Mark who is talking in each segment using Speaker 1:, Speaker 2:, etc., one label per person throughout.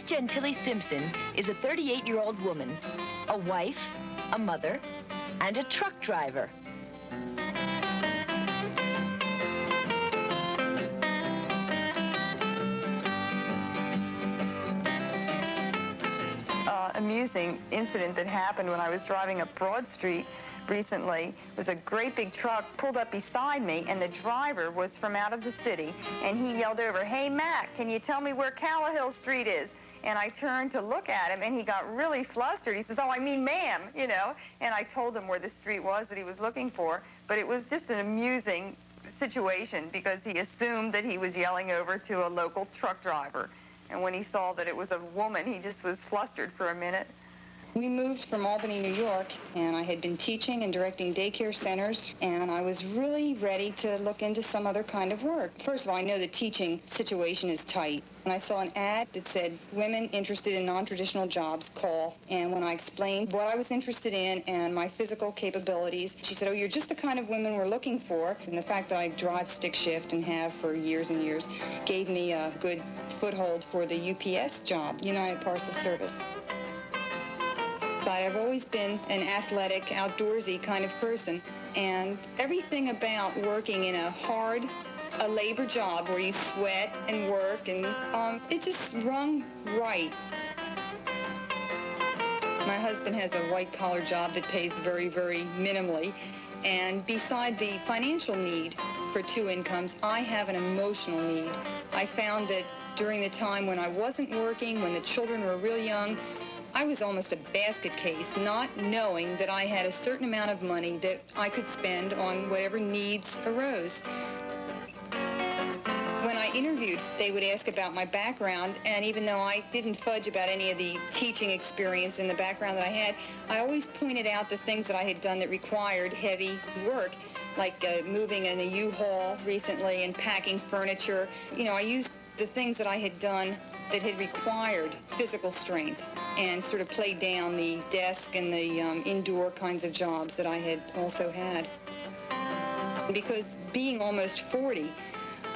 Speaker 1: Gret-05000 Simpson is a 38-year-old woman, a wife, a mother, and a truck driver.
Speaker 2: Amusing incident that happened when I was driving up Broad Street recently. It was a great big truck pulled up beside me, and the driver was from out of the city, and he yelled over, "Hey, Mac, can you tell me where Callahill Street is?" And I turned to look at him, and he got really flustered. He says, "Oh, I mean, ma'am," you know. And I told him where the street was that he was looking for, but it was just an amusing situation because he assumed that he was yelling over to a local truck driver. And when he saw that it was a woman, he just was flustered for a minute.
Speaker 3: We moved from Albany, New York, and I had been teaching and directing daycare centers, and I was really ready to look into some other kind of work. First of all, I know the teaching situation is tight. And I saw an ad that said, "Women interested in non-traditional jobs, call." And when I explained what I was interested in and my physical capabilities, she said, "Oh, you're just the kind of women we're looking for." And the fact that I drive stick shift and have for years and years gave me a good foothold for the UPS job, United Parcel Service. But I've always been an athletic, outdoorsy kind of person, and everything about working in a labor job where you sweat and work, and it just rung right. My husband has a white-collar job that pays very, very minimally, and beside the financial need for two incomes, I have an emotional need. I found that during the time when I wasn't working, when the children were real young, I was almost a basket case, not knowing that I had a certain amount of money that I could spend on whatever needs arose. When I interviewed, they would ask about my background, and even though I didn't fudge about any of the teaching experience in the background that I had, I always pointed out the things that I had done that required heavy work, like moving in a U-Haul recently and packing furniture. You know, I used the things that I had done that had required physical strength and sort of played down the desk and the indoor kinds of jobs that I had also had. Because being almost 40,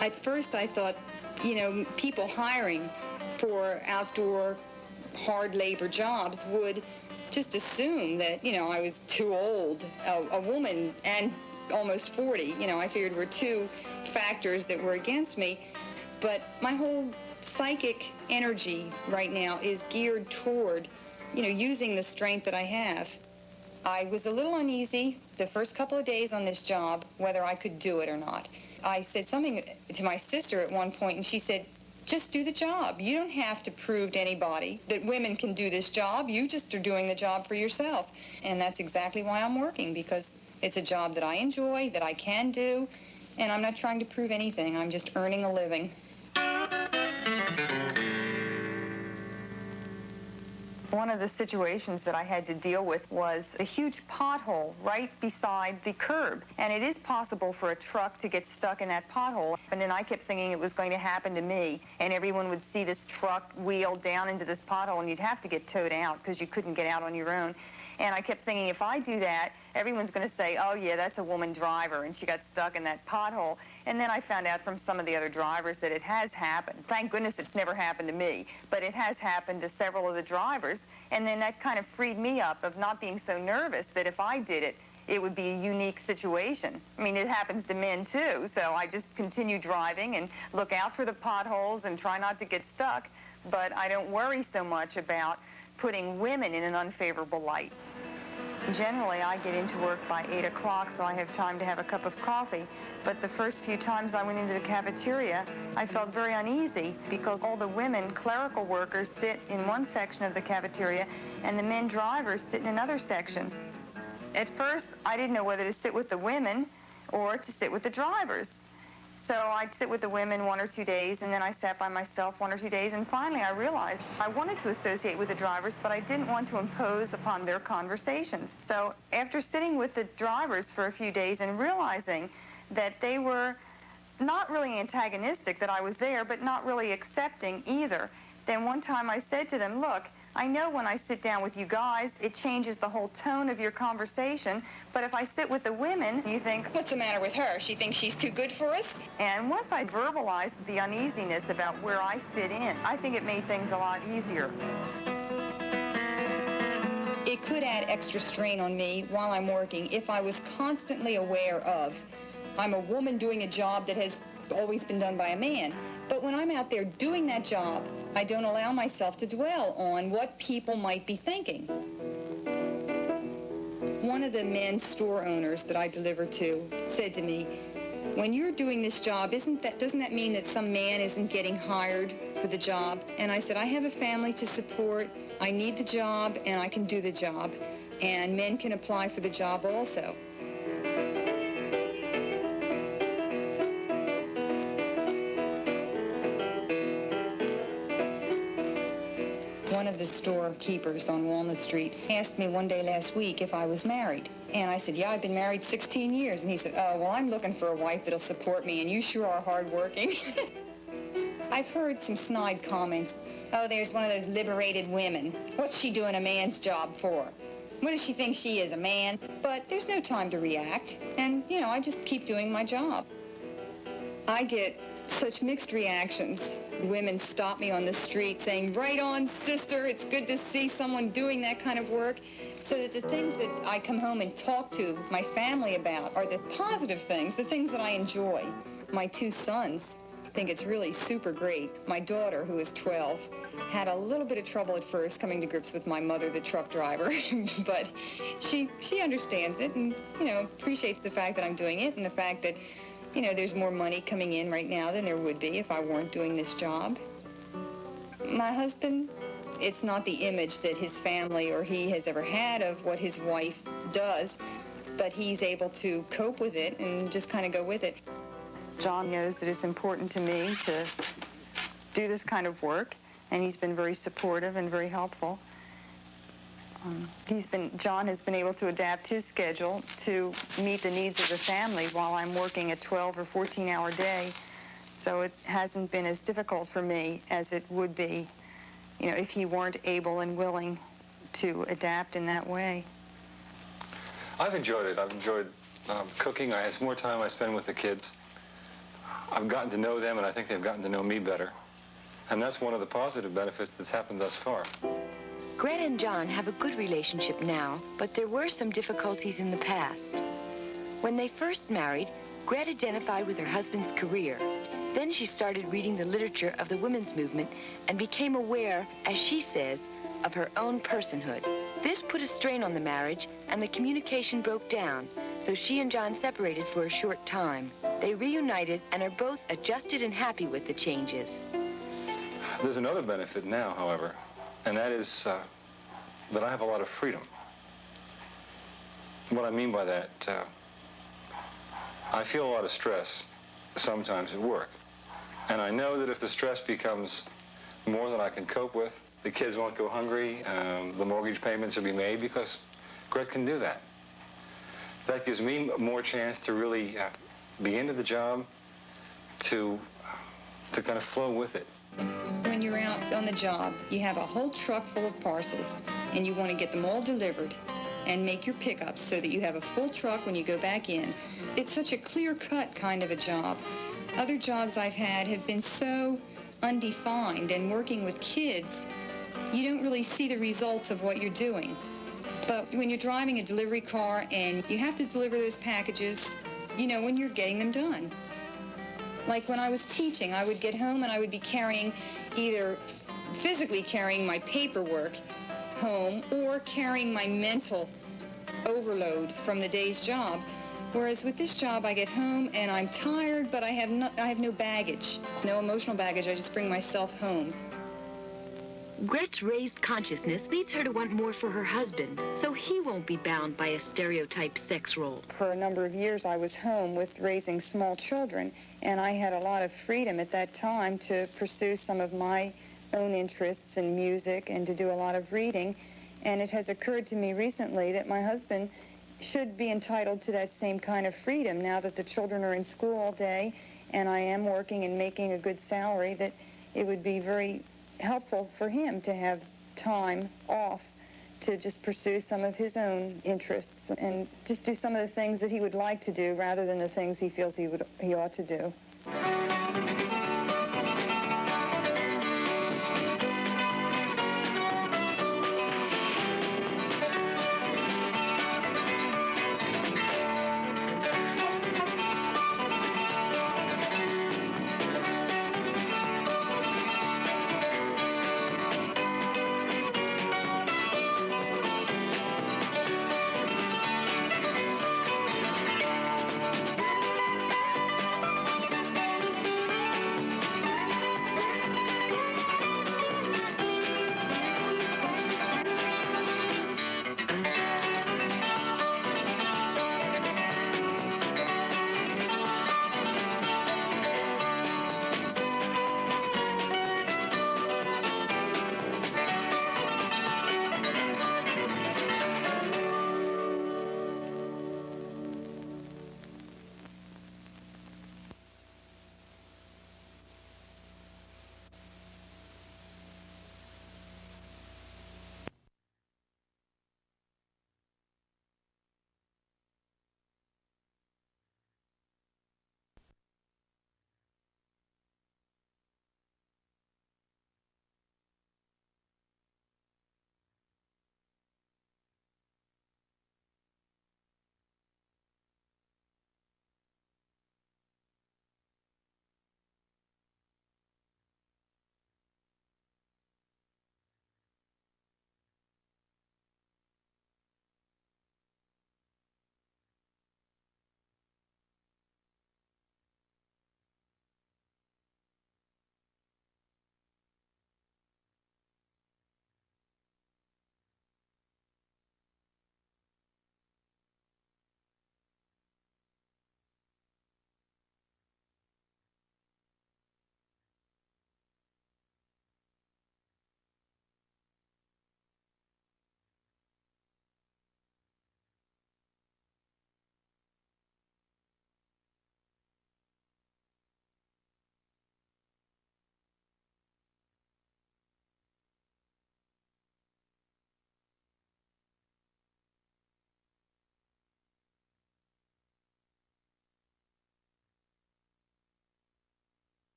Speaker 3: at first I thought, you know, people hiring for outdoor hard labor jobs would just assume that, you know, I was too old, a woman and almost 40. You know, I figured were two factors that were against me. But my whole psychic energy right now is geared toward, you know, using the strength that I have. I was a little uneasy the first couple of days on this job, whether I could do it or not. I said something to my sister at one point, and she said, "Just do the job. You don't have to prove to anybody that women can do this job. You just are doing the job for yourself." And that's exactly why I'm working, because it's a job that I enjoy, that I can do, and I'm not trying to prove anything. I'm just earning a living. One of the situations that I had to deal with was a huge pothole right beside the curb. And it is possible for a truck to get stuck in that pothole. And then I kept thinking it was going to happen to me. And everyone would see this truck wheel down into this pothole, and you'd have to get towed out because you couldn't get out on your own. And I kept thinking, if I do that, everyone's going to say, "Oh, yeah, that's a woman driver, and she got stuck in that pothole." And then I found out from some of the other drivers that it has happened. Thank goodness it's never happened to me, but it has happened to several of the drivers. And then that kind of freed me up of not being so nervous that if I did it, it would be a unique situation. I mean, it happens to men, too, so I just continue driving and look out for the potholes and try not to get stuck. But I don't worry so much about putting women in an unfavorable light. Generally, I get into work by 8 o'clock, so I have time to have a cup of coffee. But the first few times I went into the cafeteria, I felt very uneasy because all the women clerical workers sit in one section of the cafeteria and the men drivers sit in another section. At first, I didn't know whether to sit with the women or to sit with the drivers. So I'd sit with the women 1 or 2 days, and then I sat by myself 1 or 2 days, and finally I realized I wanted to associate with the drivers, but I didn't want to impose upon their conversations. So after sitting with the drivers for a few days and realizing that they were not really antagonistic, that I was there, but not really accepting either,
Speaker 2: Then one time I said to them, look, I know when I sit down with you guys, it changes the whole tone of your conversation, but if I sit with the women, you think,
Speaker 3: What's the matter with her? She thinks she's too good for us?
Speaker 2: and once I verbalized the uneasiness about where I fit in, I think it made things a lot easier.
Speaker 3: It could add extra strain on me while I'm working if I was constantly aware of, I'm a woman doing a job that has always been done by a man. But when I'm out there doing that job, I don't allow myself to dwell on what people might be thinking. One of the men's store owners that I delivered to said to me, when you're doing this job, doesn't that mean that some man isn't getting hired for the job? And I said, I have a family to support. I need the job, and I can do the job. And men can apply for the job also. One of the storekeepers on Walnut Street asked me one day last week if I was married. And I said, yeah, I've been married 16 years. And he said, oh, well, I'm looking for a wife that'll support me, and you sure are hardworking. I've heard some snide comments. Oh, there's one of those liberated women. What's she doing a man's job for? What does she think she is, a man? But there's no time to react. And, you know, I just keep doing my job. I get such mixed reactions. Women stop me on the street saying, right on, sister, it's good to see someone doing that kind of work. So that the things that I come home and talk to my family about are the positive things, the things that I enjoy. My two sons think it's really super great. My daughter, who is 12, had a little bit of trouble at first coming to grips with my mother, the truck driver, but she understands it and, you know, appreciates the fact that I'm doing it and the fact that, you know, there's more money coming in right now than there would be if I weren't doing this job. My husband, it's not the image that his family or he has ever had of what his wife does, but he's able to cope with it and just kind of go with it.
Speaker 2: John knows that it's important to me to do this kind of work, and he's been very supportive and very helpful. John has been able to adapt his schedule to meet the needs of the family while I'm working a 12 or 14-hour day. So it hasn't been as difficult for me as it would be, you know, if he weren't able and willing to adapt in that way.
Speaker 4: I've enjoyed it. I've enjoyed cooking. It's more time I spend with the kids. I've gotten to know them, and I think they've gotten to know me better. And that's one of the positive benefits that's happened thus far.
Speaker 1: Gret and John have a good relationship now, but there were some difficulties in the past. When they first married, Gret identified with her husband's career. Then she started reading the literature of the women's movement and became aware, as she says, of her own personhood. This put a strain on the marriage, and the communication broke down, so she and John separated for a short time. They reunited and are both adjusted and happy with the changes.
Speaker 4: There's another benefit now, however, and that is that I have a lot of freedom. What I mean by that, I feel a lot of stress sometimes at work. And I know that if the stress becomes more than I can cope with, the kids won't go hungry, the mortgage payments will be made because Gret can do that. That gives me more chance to really be into the job, to kind of flow with it.
Speaker 3: When you're out on the job, you have a whole truck full of parcels, and you want to get them all delivered and make your pickups so that you have a full truck when you go back in. It's such a clear-cut kind of a job. Other jobs I've had have been so undefined, and working with kids, you don't really see the results of what you're doing. But when you're driving a delivery car and you have to deliver those packages, you know when you're getting them done. Like when I was teaching, I would get home and I would be carrying, either physically carrying my paperwork home or carrying my mental overload from the day's job. Whereas with this job, I get home and I'm tired, but I have no baggage, no emotional baggage. I just bring myself home.
Speaker 1: Gret's raised consciousness leads her to want more for her husband, so he won't be bound by a stereotyped sex role.
Speaker 2: For a number of years, I was home with raising small children, and I had a lot of freedom at that time to pursue some of my own interests in music and to do a lot of reading. And it has occurred to me recently that my husband should be entitled to that same kind of freedom now that the children are in school all day and I am working and making a good salary, that it would be very
Speaker 3: helpful for him to have time off to just pursue some of his own interests and just do some of the things that he would like to do rather than the things he feels he ought to do.